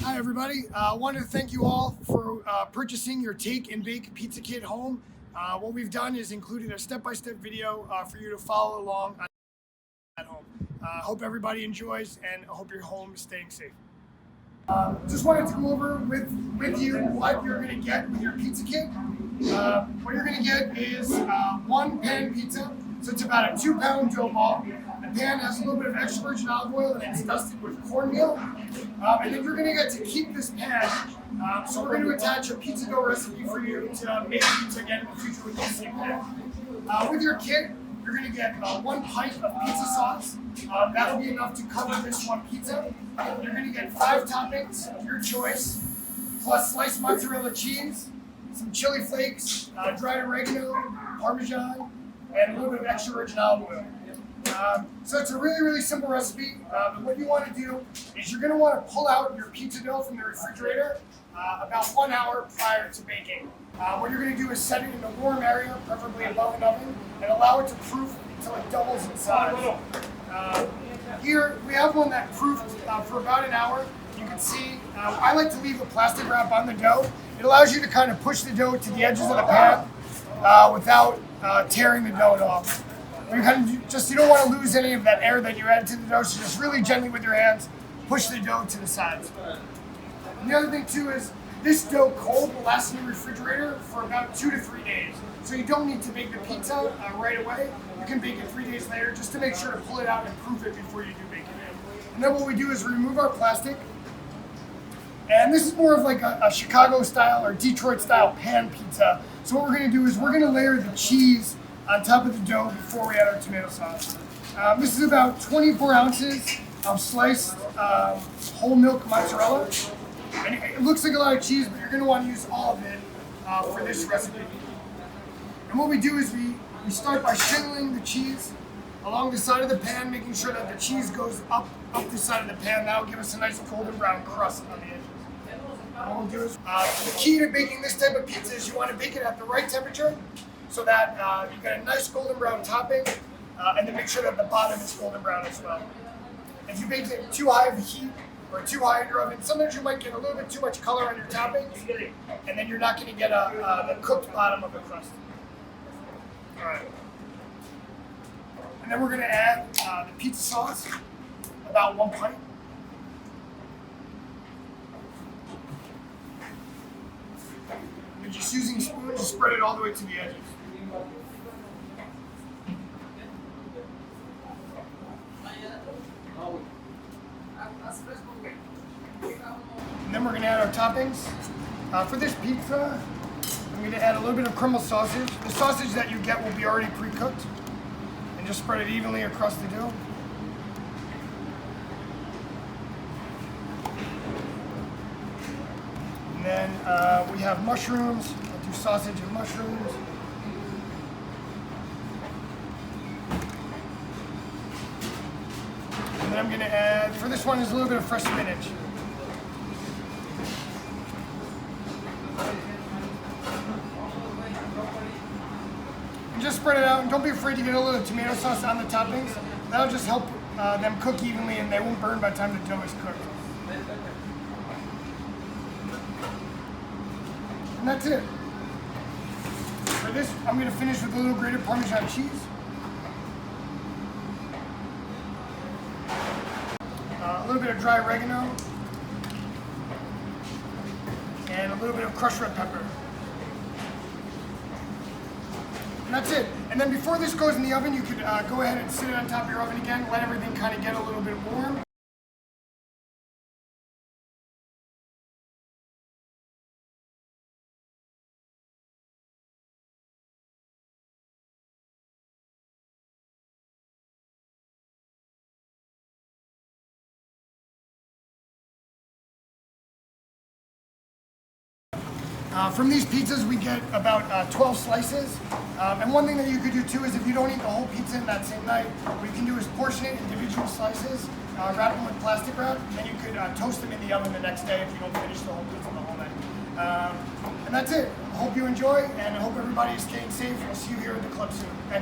Hi everybody, I wanted to thank you all for purchasing your Take and Bake Pizza Kit home. What we've done is included a step-by-step video for you to follow along at home. Hope everybody enjoys and I hope your home is staying safe. Just wanted to go over with you what you're going to get with your pizza kit. What you're going to get is one pan pizza, so it's about a 2-pound dough ball. The pan has a little bit of extra virgin olive oil and it's dusted with cornmeal. And then you're going to get to keep this pan. So we're going to attach a pizza dough recipe for you to make pizza again in the future with this same pan. With your kit, you're going to get 1 pint of pizza sauce. That'll be enough to cover this one pizza. You're going to get 5 toppings of your choice, plus sliced mozzarella cheese, some chili flakes, dried oregano, Parmesan, and a little bit of extra virgin olive oil. So it's a really simple recipe. What you want to do is you're going to want to pull out your pizza dough from the refrigerator about 1 hour prior to baking. What you're going to do is set it in a warm area, preferably above an oven, and allow it to proof until it doubles in size. Here we have one that proofed for about an hour. You can see I like to leave a plastic wrap on the dough. It allows you to kind of push the dough to the edges of the pan without tearing the dough off. You don't want to lose any of that air that you add to the dough, so just really gently with your hands push the dough to the sides. And the other thing too is this dough cold will last in the refrigerator for about 2 to 3 days. So you don't need to bake the pizza right away. You can bake it 3 days later just to make sure to pull it out and proof it before you do bake it. And then what we do is remove our plastic. And this is more of like a Chicago style or Detroit style pan pizza. So what we're going to do is we're going to layer the cheese on top of the dough before we add our tomato sauce. This is about 24 ounces of sliced whole milk mozzarella. And it looks like a lot of cheese, but you're going to want to use all of it for this recipe. And what we do is we start by shingling the cheese along the side of the pan, making sure that the cheese goes up the side of the pan. That'll give us a nice golden brown crust on the edges. And what we'll do is, the key to baking this type of pizza is you want to bake it at the right temperature so that you get a nice golden brown topping, and then make sure that the bottom is golden brown as well. If you bake it too high of a heat or too high in your oven, sometimes you might get a little bit too much color on your toppings, and then you're not going to get the cooked bottom of the crust. All right. And then we're going to add the pizza sauce, about 1 pint. And just using a spoon to spread it all the way to the edges. And then we're going to add our toppings. For this pizza, I'm going to add a little bit of crumble sausage. The sausage that you get will be already pre-cooked. And just spread it evenly across the dough. And then we have mushrooms. I'll do sausage and mushrooms. And then I'm going to add, for this one, is a little bit of fresh spinach. And just spread it out, and don't be afraid to get a little tomato sauce on the toppings. That'll just help them cook evenly, and they won't burn by the time the dough is cooked. And that's it. For this, I'm going to finish with a little grated Parmesan cheese. A little bit of dry oregano. And a little bit of crushed red pepper. And that's it. And then before this goes in the oven, you could go ahead and sit it on top of your oven again, let everything kind of get a little bit warm. From these pizzas, we get about 12 slices. And one thing that you could do too is if you don't eat the whole pizza in that same night, what you can do is portion it in individual slices, wrap them with plastic wrap, and then you could toast them in the oven the next day if you don't finish the whole pizza the whole night. And that's it. I hope you enjoy, and I hope everybody is staying safe. We'll see you here at the club soon. And